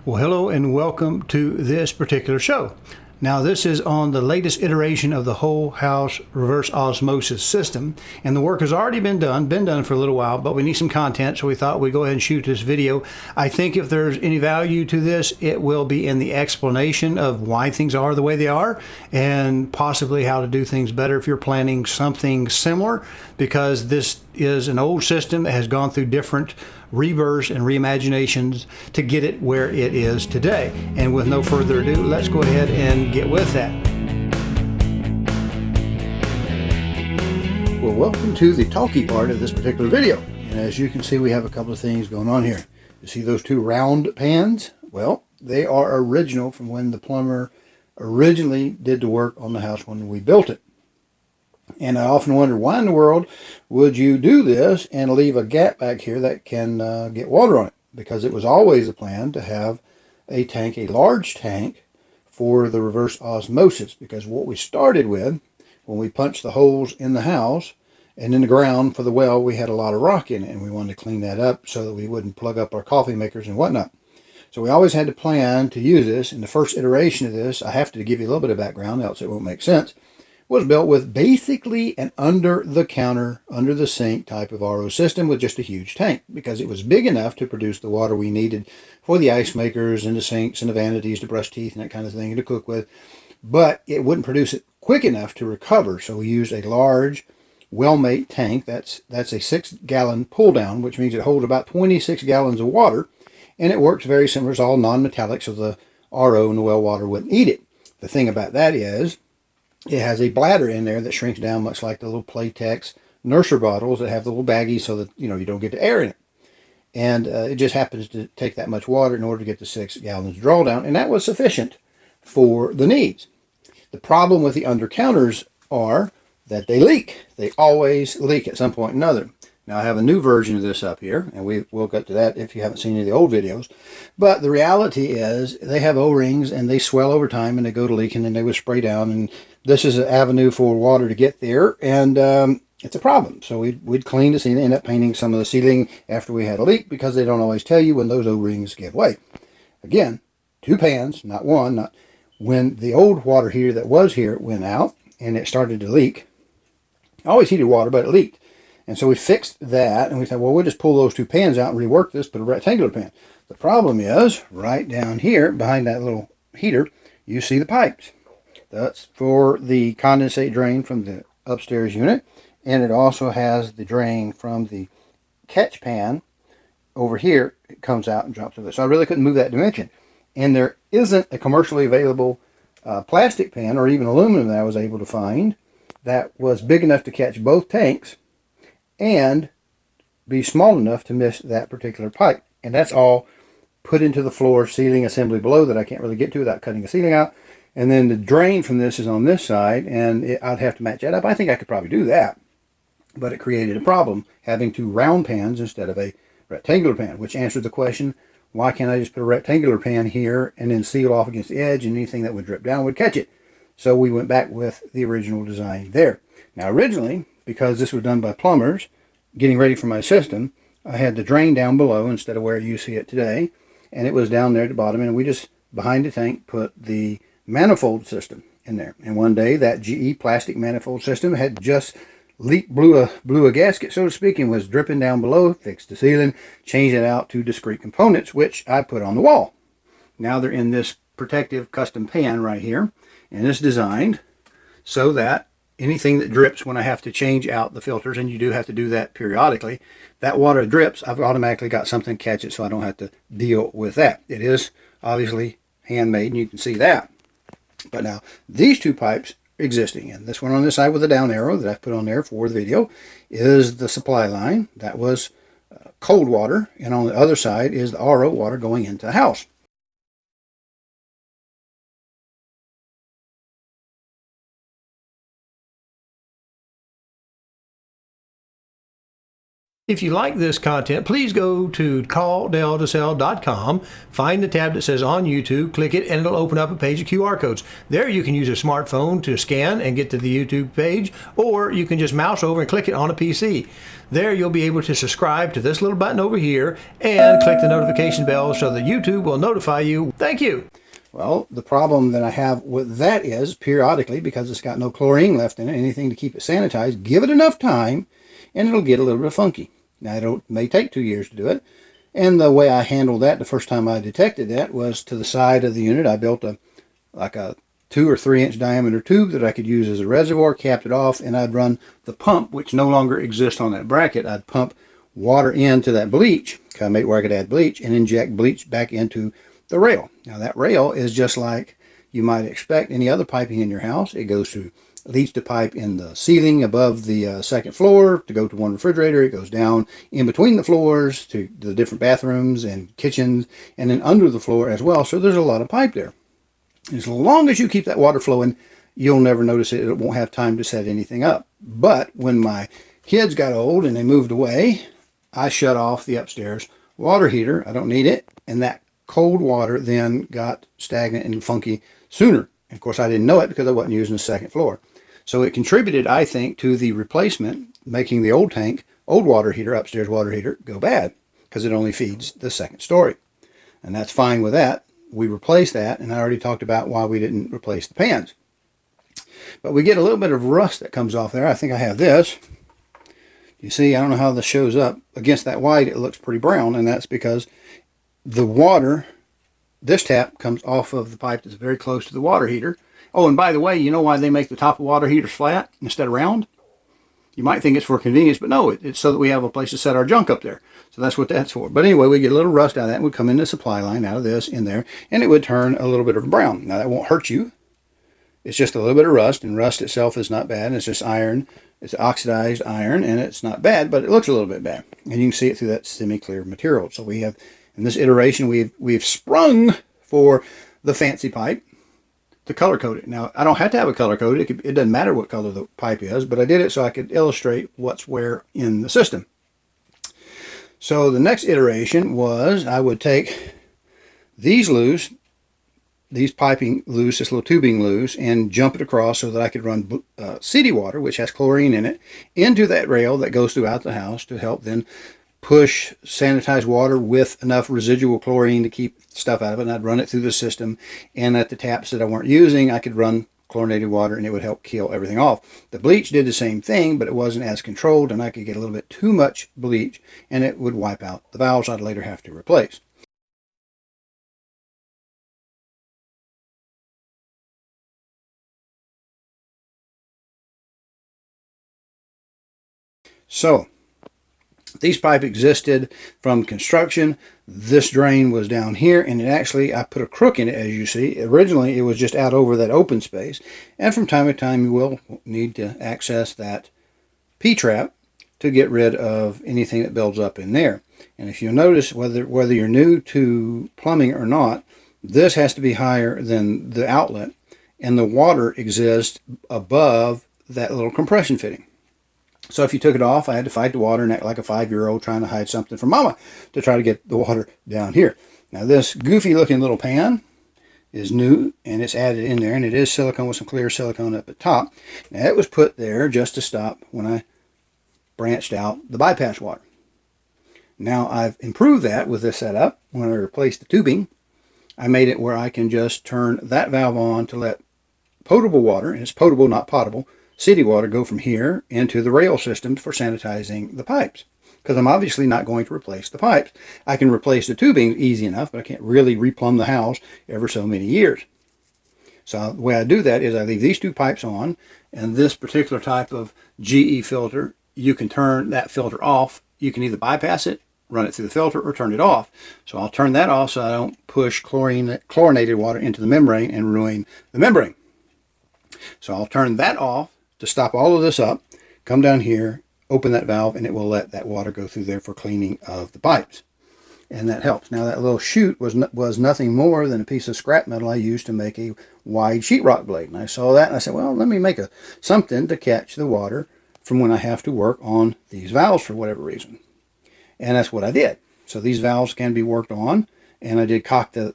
Well, hello and welcome to this particular show. Now, this is on the latest iteration of the whole house reverse osmosis system, and the work has already been done for a little while, but we need some content, so we thought we'd go ahead and shoot this video. I think if there's any value to this, it will be in the explanation of why things are the way they are, and possibly how to do things better if you're planning something similar, because this is an old system that has gone through different rebirths and reimaginations to get it where it is today. And with no further ado, let's go ahead and get with that. Well, welcome to the talky part of this particular video. And as you can see, we have a couple of things going on here. You see those two round pans? Well, they are original from when the plumber originally did the work on the house when we built it. And I often wonder, why in the world would you do this and leave a gap back here that can get water on it? Because it was always a plan to have a tank, a large tank, for the reverse osmosis. Because what we started with, when we punched the holes in the house and in the ground for the well, we had a lot of rock in it, and we wanted to clean that up so that we wouldn't plug up our coffee makers and whatnot. So we always had to plan to use this. In the first iteration of this, I have to give you a little bit of background, else it won't make sense. Was built with basically an under-the-counter, under-the-sink type of RO system with just a huge tank, because it was big enough to produce the water we needed for the ice makers and the sinks and the vanities to brush teeth and that kind of thing to cook with, but it wouldn't produce it quick enough to recover. So we used a large, well-made tank. That's a 6-gallon pull-down, which means it holds about 26 gallons of water, and it works very similar. It's all non-metallic, so the RO and the well water wouldn't eat it. The thing about that is, it has a bladder in there that shrinks down much like the little Playtex nurser bottles that have the little baggies so that you don't get the air in it. And it just happens to take that much water in order to get the 6 gallons drawdown, and that was sufficient for the needs. The problem with the undercounters are that they leak. They always leak at some point or another. Now I have a new version of this up here, and we'll get to that if you haven't seen any of the old videos. But the reality is they have O-rings, and they swell over time, and they go to leaking, and they would spray down, and this is an avenue for water to get there, and it's a problem. So we'd clean the ceiling, end up painting some of the ceiling after we had a leak, because they don't always tell you when those O-rings give way. Again, 2 pans, not one. When the old water heater that was here went out, and it started to leak, I always heated water, but it leaked. And so we fixed that, and we thought, well, we'll just pull those 2 pans out and rework this, put a rectangular pan. The problem is, right down here, behind that little heater, you see the pipes. That's for the condensate drain from the upstairs unit, and it also has the drain from the catch pan over here. It comes out and drops over. So I really couldn't move that dimension. And there isn't a commercially available plastic pan or even aluminum that I was able to find that was big enough to catch both tanks and be small enough to miss that particular pipe. And that's all put into the floor ceiling assembly below that I can't really get to without cutting the ceiling out. And then the drain from this is on this side, and I'd have to match that up. I think I could probably do that, but it created a problem having 2 round pans instead of a rectangular pan, which answered the question, why can't I just put a rectangular pan here and then seal off against the edge, and anything that would drip down would catch it? So we went back with the original design there. Now originally, because this was done by plumbers, getting ready for my system, I had the drain down below instead of where you see it today, and it was down there at the bottom, and we just, behind the tank, put the manifold system in there. And one day that GE plastic manifold system had just leaked, blew a gasket, so to speak, and was dripping down below. Fixed the ceiling, changed it out to discrete components, which I put on the wall. Now they're in this protective custom pan right here, and it's designed so that anything that drips when I have to change out the filters, and you do have to do that periodically, that water drips, I've automatically got something to catch it, so I don't have to deal with that. It is obviously handmade, and you can see that. But now, these 2 pipes existing, and this one on this side with a down arrow that I've put on there for the video, is the supply line. That was cold water, and on the other side is the RO water going into the house. If you like this content, please go to calldelltosell.com, find the tab that says on YouTube, click it, and it'll open up a page of QR codes. There you can use a smartphone to scan and get to the YouTube page, or you can just mouse over and click it on a PC. There you'll be able to subscribe to this little button over here and click the notification bell so that YouTube will notify you. Thank you. Well, the problem that I have with that is periodically, because it's got no chlorine left in it, anything to keep it sanitized, give it enough time and it'll get a little bit funky. Now, it may take 2 years to do it. And the way I handled that the first time I detected that was to the side of the unit. I built like a 2 or 3 inch diameter tube that I could use as a reservoir, capped it off, and I'd run the pump, which no longer exists on that bracket. I'd pump water into that bleach, kind of make where I could add bleach, and inject bleach back into the rail. Now, that rail is just like you might expect any other piping in your house. It goes to leads to pipe in the ceiling above the second floor to go to one refrigerator. It goes down in between the floors to the different bathrooms and kitchens, and then under the floor as well. So there's a lot of pipe there. As long as you keep that water flowing, you'll never notice it. It won't have time to set anything up. But when my kids got old and they moved away, I shut off the upstairs water heater. I don't need it. And that cold water then got stagnant and funky sooner. And of course, I didn't know it because I wasn't using the second floor. So it contributed, I think, to the replacement, making the old water heater, upstairs water heater, go bad because it only feeds the second story. And that's fine with that. We replaced that, and I already talked about why we didn't replace the pans. But we get a little bit of rust that comes off there. I think I have this. You see, I don't know how this shows up. Against that white, it looks pretty brown, and that's because the water, this tap comes off of the pipe that's very close to the water heater. Oh, and by the way, you know why they make the top of water heaters flat instead of round? You might think it's for convenience, but no, it's so that we have a place to set our junk up there. So that's what that's for. But anyway, we get a little rust out of that, and we come in the supply line out of this in there, and it would turn a little bit of brown. Now, that won't hurt you. It's just a little bit of rust, and rust itself is not bad. It's just iron. It's oxidized iron, and it's not bad, but it looks a little bit bad. And you can see it through that semi-clear material. So we have, in this iteration, we've sprung for the fancy pipe to color code it. Now, I don't have to have a color code. It doesn't matter what color the pipe is, but I did it so I could illustrate what's where in the system. So the next iteration was I would take these loose, these piping loose, this little tubing loose, and jump it across so that I could run city water, which has chlorine in it, into that rail that goes throughout the house to help then push sanitized water with enough residual chlorine to keep stuff out of it. And I'd run it through the system, and at the taps that I weren't using, I could run chlorinated water, and it would help kill everything off. The bleach did the same thing, but it wasn't as controlled, and I could get a little bit too much bleach, and it would wipe out the valves I'd later have to replace. So these pipes existed from construction. This drain was down here, and I put a crook in it, as you see. Originally, it was just out over that open space, and from time to time, you will need to access that P-trap to get rid of anything that builds up in there. And if you notice, whether you're new to plumbing or not, this has to be higher than the outlet, and the water exists above that little compression fitting. So if you took it off, I had to fight the water and act like a 5-year-old trying to hide something from mama to try to get the water down here. Now, this goofy looking little pan is new, and it's added in there, and it is silicone with some clear silicone up at top. Now, it was put there just to stop when I branched out the bypass water. Now, I've improved that with this setup. When I replaced the tubing, I made it where I can just turn that valve on to let potable water, and it's potable, not potable, city water go from here into the rail system for sanitizing the pipes. Because I'm obviously not going to replace the pipes. I can replace the tubing easy enough, but I can't really replumb the house ever so many years. So the way I do that is I leave these two pipes on, and this particular type of GE filter, you can turn that filter off. You can either bypass it, run it through the filter, or turn it off. So I'll turn that off so I don't push chlorinated water into the membrane and ruin the membrane. So I'll turn that off to stop all of this up, come down here, open that valve, and it will let that water go through there for cleaning of the pipes. And that helps. Now, that little chute was nothing more than a piece of scrap metal I used to make a wide sheetrock blade. And I saw that, and I said, well, let me make something to catch the water from when I have to work on these valves for whatever reason. And that's what I did. So these valves can be worked on, and I did cock the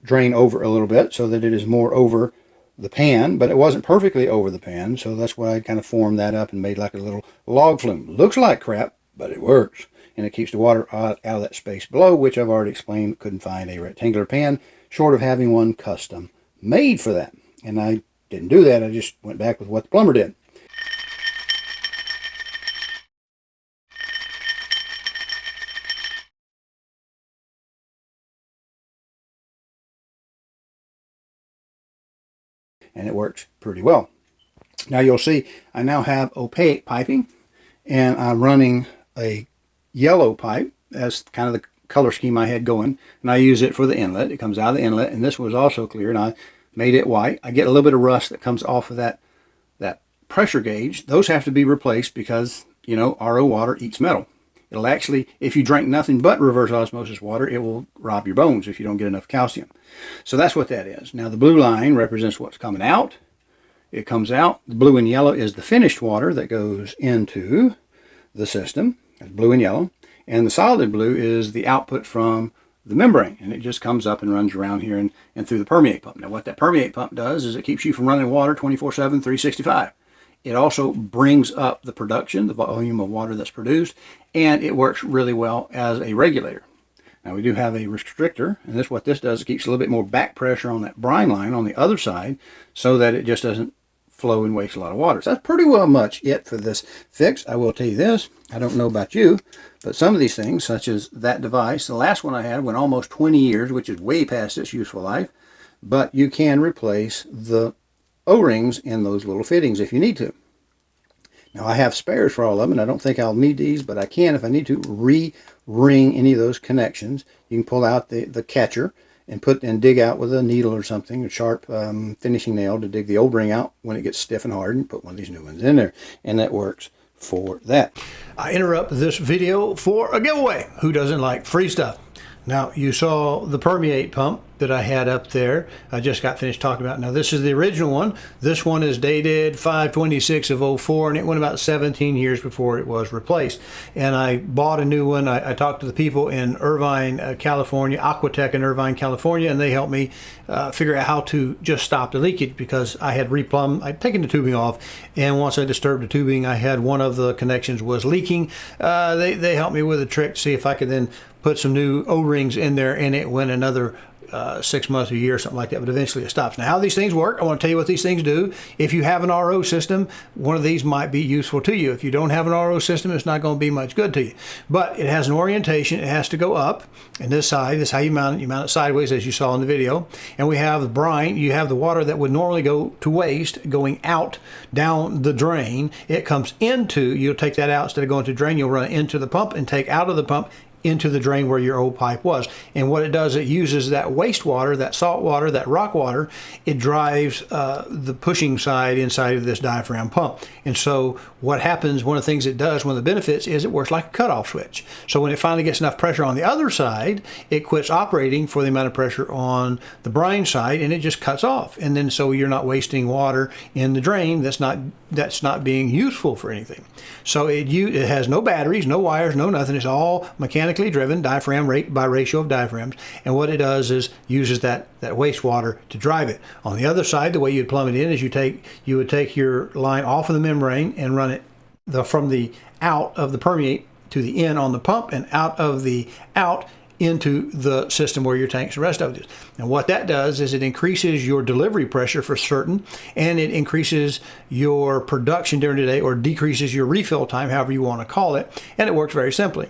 drain over a little bit so that it is more over the pan, but it wasn't perfectly over the pan, so that's why I kind of formed that up and made like a little log flume. Looks like crap, but it works, and it keeps the water out of that space below, which I've already explained. Couldn't find a rectangular pan short of having one custom made for that, and I didn't do that. I just went back with what the plumber did. And it works pretty well. Now you'll see I now have opaque piping, and I'm running a yellow pipe. That's kind of the color scheme I had going, and I use it for the inlet. It comes out of the inlet, and this was also clear, and I made it white. I get a little bit of rust that comes off of that pressure gauge. Those have to be replaced because, you know, RO water eats metal. It'll actually, if you drink nothing but reverse osmosis water, it will rob your bones if you don't get enough calcium. So that's what that is. Now the blue line represents what's coming out. It comes out. The blue and yellow is the finished water that goes into the system. That's blue and yellow. And the solid blue is the output from the membrane. And it just comes up and runs around here and through the permeate pump. Now what that permeate pump does is it keeps you from running water 24/7, 365. It also brings up the production, the volume of water that's produced, and it works really well as a regulator. Now we do have a restrictor, and what this does, it keeps a little bit more back pressure on that brine line on the other side so that it just doesn't flow and waste a lot of water. So that's pretty well much it for this fix. I will tell you this, I don't know about you, but some of these things, such as that device, the last one I had went almost 20 years, which is way past its useful life, but you can replace the O-rings in those little fittings if you need to. Now I have spares for all of them, and I don't think I'll need these, but I can, if I need to, re-ring any of those connections. You can pull out the catcher and dig out with a needle or something, a sharp finishing nail to dig the old ring out when it gets stiff and hard, and put one of these new ones in there, and that works for that. I interrupt this video for a giveaway. Who doesn't like free stuff? Now, you saw the Permeate pump that I had up there. I just got finished talking about. Now, this is the original one. This one is dated 5/26 of 04, and it went about 17 years before it was replaced. And I bought a new one. I talked to the people in Irvine, California, Aquatech in Irvine, California, and they helped me figure out how to just stop the leakage, because I had replumbed. I'd taken the tubing off, and once I disturbed the tubing, I had one of the connections was leaking. They helped me with a trick to see if I could then put some new O-rings in there, and it went another 6 months, a year, something like that, but eventually it stops. Now, how these things work, I want to tell you what these things do. If you have an RO system, one of these might be useful to you. If you don't have an RO system, it's not going to be much good to you. But it has an orientation. It has to go up, and this side is how you mount it. You mount it sideways, as you saw in the video. And we have the brine. You have the water that would normally go to waste going out down the drain. It comes into, you'll take that out instead of going to drain, you'll run it into the pump and take out of the pump into the drain where your old pipe was. And what it does, it uses that wastewater, that salt water, that rock water. It drives the pushing side inside of this diaphragm pump. And so what happens, one of the things it does, one of the benefits is it works like a cutoff switch. So when it finally gets enough pressure on the other side, it quits operating for the amount of pressure on the brine side, and it just cuts off. And then so you're not wasting water in the drain that's not being useful for anything. So it has no batteries, no wires, no nothing. It's all mechanically driven, diaphragm rate by ratio of diaphragms. And what it does is uses that wastewater to drive it. On the other side, the way you'd plumb it in is you would take your line off of the membrane and run it from the out of the permeate to the in on the pump, and out of the out into the system where your tanks and the rest of it is. And what that does is it increases your delivery pressure for certain, and it increases your production during the day, or decreases your refill time, however you want to call it, and it works very simply.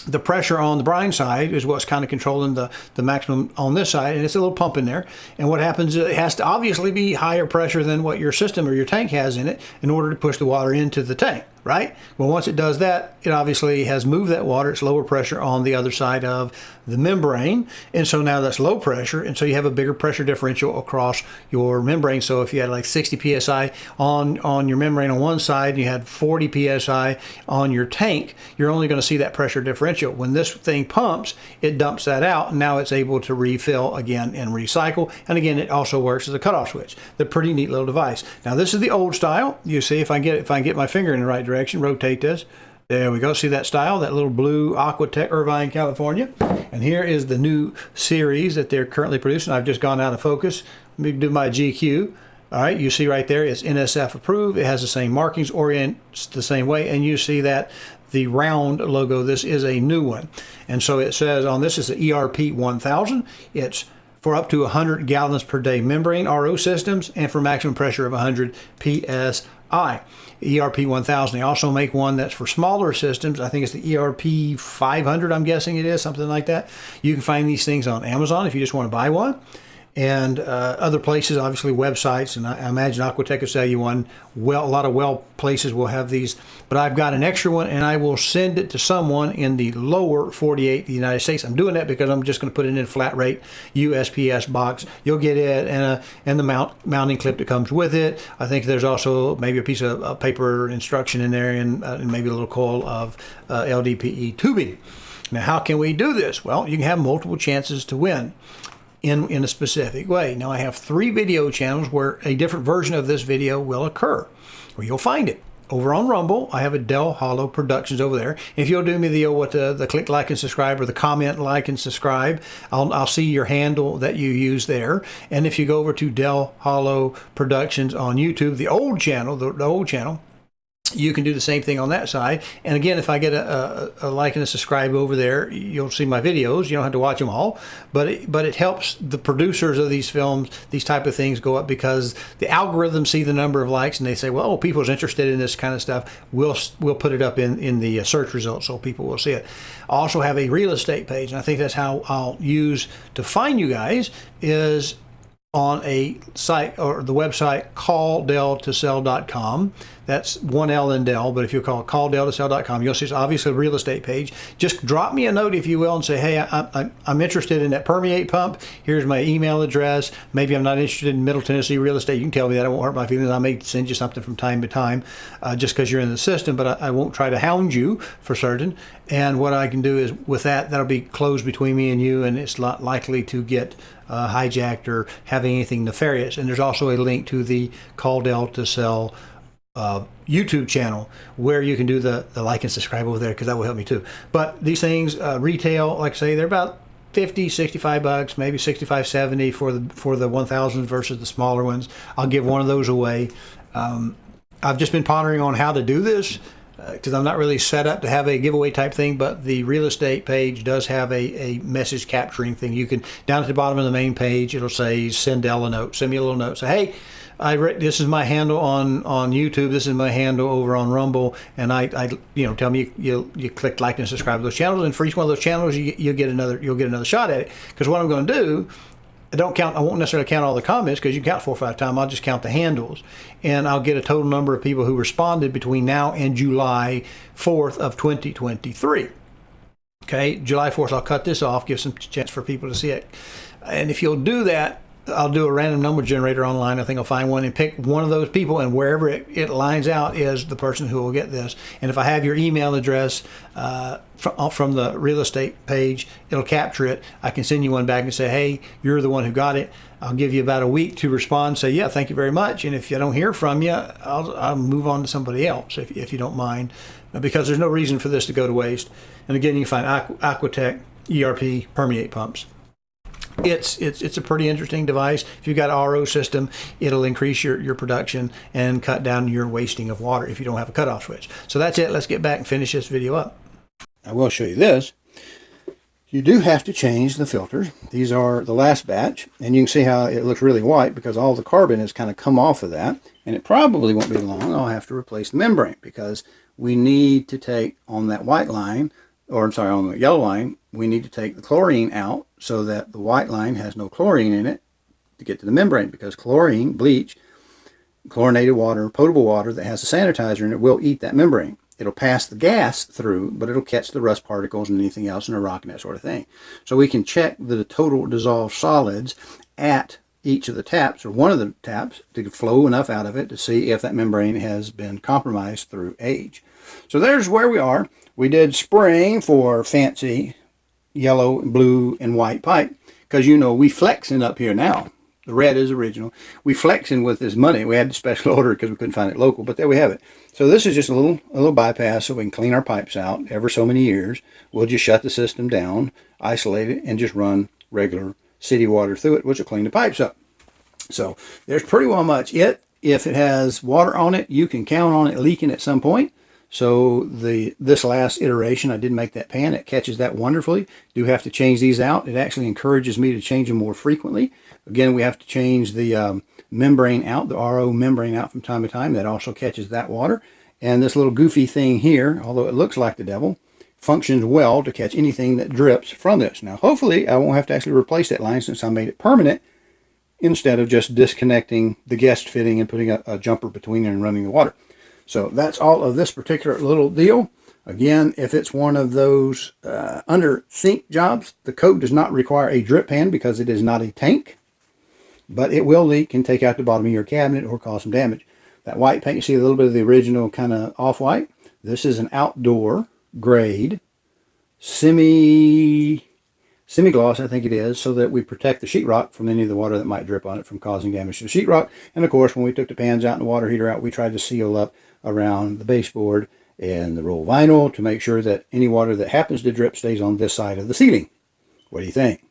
The pressure on the brine side is what's kind of controlling the maximum on this side, and it's a little pump in there. And what happens, it has to obviously be higher pressure than what your system or your tank has in it in order to push the water into the tank, right? Well, once it does that, it obviously has moved that water. It's lower pressure on the other side of the membrane, and so now that's low pressure, and so you have a bigger pressure differential across your membrane. So if you had like 60 psi on your membrane on one side, and you had 40 psi on your tank, you're only going to see that pressure differential. When this thing pumps, it dumps that out, and now it's able to refill again and recycle. And again, it also works as a cutoff switch. They're a pretty neat little device. Now this is the old style. You see, if I get my finger in the right direction, rotate this. There we go. See that style, that little blue Aquatech, Irvine, California. And here is the new series that they're currently producing. I've just gone out of focus. Let me do my GQ. All right, you see right there, it's NSF approved. It has the same markings, orients the same way, and you see that the round logo, this is a new one. And so it says on this is the ERP 1000. It's for up to 100 gallons per day membrane RO systems and for maximum pressure of 100 PSI. ERP 1000. They also make one that's for smaller systems. I think it's the ERP 500, I'm guessing it is, something like that. You can find these things on Amazon if you just want to buy one. And other places, obviously websites, and I imagine Aquatech will sell you one. Well, a lot of well places will have these, but I've got an extra one, and I will send it to someone in the lower 48 of the United States. I'm doing that because I'm just going to put it in a flat rate USPS box. You'll get it and the mounting clip that comes with it. I think there's also maybe a piece of paper instruction in there, and maybe a little coil of LDPE tubing. Now, how can we do this? Well, you can have multiple chances to win in a specific way. Now I have 3 video channels where a different version of this video will occur, where you'll find it. Over on Rumble, I have a Del Hollow Productions over there. If you'll do me the click, like, and subscribe, or the comment, like, and subscribe, I'll see your handle that you use there. And if you go over to Del Hollow Productions on YouTube, the old channel, the old channel, you can do the same thing on that side. And again, if I get a like and a subscribe over there, you'll see my videos. You don't have to watch them all, but it helps the producers of these films, these type of things, go up, because the algorithms see the number of likes and they say, well, oh, people's interested in this kind of stuff. We'll put it up in the search results so people will see it. I also have a real estate page, and I think that's how I'll use to find you guys, is on a site, or the website calldeltosell.com. That's one L in Dell, but if you call calldeltosell.com, you'll see it's obviously a real estate page. Just drop me a note, if you will, and say, hey, I'm interested in that Permeate pump. Here's my email address. Maybe I'm not interested in Middle Tennessee real estate. You can tell me that. It won't hurt my feelings. I may send you something from time to time just because you're in the system, but I won't try to hound you for certain. And what I can do is, with that'll be closed between me and you, and it's not likely to get hijacked or have anything nefarious. And there's also a link to the Call Del to Sell YouTube channel where you can do the like and subscribe over there, because that will help me too. But these things retail, like I say, they're about 50, 65 bucks, maybe 65, 70 for the 1000s versus the smaller ones. I'll give one of those away. I've just been pondering on how to do this, because I'm not really set up to have a giveaway type thing, but the real estate page does have a message capturing thing. You can, down at the bottom of the main page, it'll say send Del a note, send me a little note, say, hey, this is my handle on YouTube, this is my handle over on Rumble, and I tell me you click like and subscribe to those channels, and for each one of those channels you'll get another shot at it. Because what I'm going to do, I won't necessarily count all the comments, because you can count 4 or 5 times. I'll just count the handles, and I'll get a total number of people who responded between now and July 4th of 2023. Okay, July 4th, I'll cut this off, give some chance for people to see it. And if you'll do that, I'll do a random number generator online. I think I'll find one and pick one of those people, and wherever it lines out is the person who will get this. And if I have your email address from the real estate page, it'll capture it. I can send you one back and say, hey, you're the one who got it. I'll give you about a week to respond, say, yeah, thank you very much. And if I don't hear from you, I'll move on to somebody else, if you don't mind, because there's no reason for this to go to waste. And again, you can find Aquatech ERP Permeate pumps. It's a pretty interesting device. If you've got an RO system, it'll increase your production and cut down your wasting of water if you don't have a cutoff switch. So that's it. Let's get back and finish this video up. I will show you this. You do have to change the filters. These are the last batch, and you can see how it looks really white because all the carbon has kind of come off of that, and it probably won't be long. I'll have to replace the membrane, because we need to take on that white line, or I'm sorry, on the yellow line, we need to take the chlorine out so that the white line has no chlorine in it to get to the membrane, because chlorine, bleach, chlorinated water, potable water that has a sanitizer in it will eat that membrane. It'll pass the gas through, but it'll catch the rust particles and anything else in a rock and that sort of thing. So we can check the total dissolved solids at each of the taps, or one of the taps, to flow enough out of it to see if that membrane has been compromised through age. So there's where we are. We did spring for fancy yellow, blue, and white pipe, because we flexing up here now. The red is original. We flexing with this money. We had to special order because we couldn't find it local, but there we have it. So this is just a little bypass so we can clean our pipes out ever so many years. We'll just shut the system down, isolate it, and just run regular city water through it, which will clean the pipes up. So there's pretty well much it. If it has water on it, you can count on it leaking at some point. So this last iteration, I did make that pan. It catches that wonderfully. Do have to change these out. It actually encourages me to change them more frequently. Again, we have to change the membrane out, the RO membrane out from time to time. That also catches that water. And this little goofy thing here, although it looks like the devil, functions well to catch anything that drips from this. Now, hopefully, I won't have to actually replace that line since I made it permanent instead of just disconnecting the guest fitting and putting a jumper between it and running the water. So that's all of this particular little deal. Again, if it's one of those under sink jobs, the code does not require a drip pan because it is not a tank, but it will leak and take out the bottom of your cabinet or cause some damage. That white paint, you see a little bit of the original kind of off-white. This is an outdoor grade semi-gloss, I think it is, so that we protect the sheetrock from any of the water that might drip on it from causing damage to the sheetrock. And of course, when we took the pans out and the water heater out, we tried to seal up around the baseboard and the roll vinyl to make sure that any water that happens to drip stays on this side of the ceiling. What do you think?